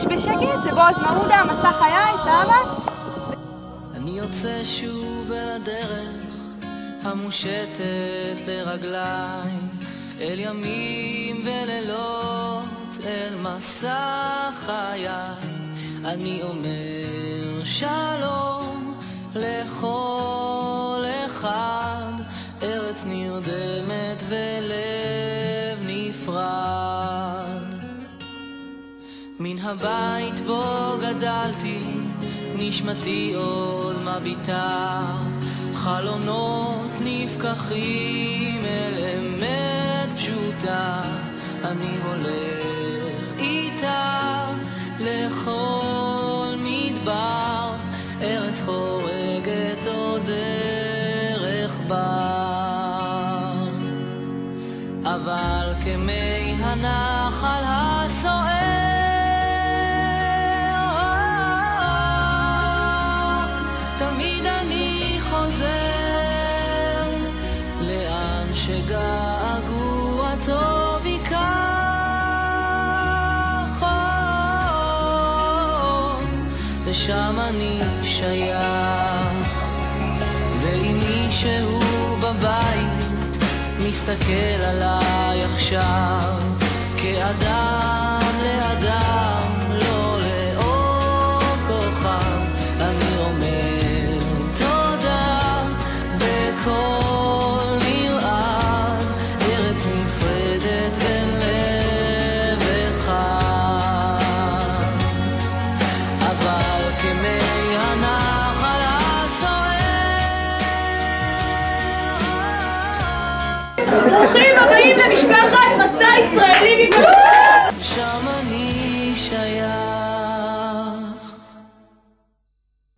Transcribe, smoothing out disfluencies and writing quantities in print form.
ממש בשקט, זה בועז מעודה, מסע חיי, סבא. אני יוצא שוב אל הדרך המושטת לרגליי, אל ימים ולילות, אל מסע חיי. אני אומר שלום לכל אחד, ארץ נרדמת ולב נפרד. מן הבית בו גדלתי, נשמתי עוד מביטה, חלונות נפקחים אל אמת פשוטה. אני הולך איתה לכל מדבר, ארץ חורגת עוד דרך בר. אבל כמי הנחל הסוער, תמיד אני חוזר לאן שגעגוע טוב ייקח. ושם אני שייך. ואם מישהו בבית מסתכל עליי עכשיו,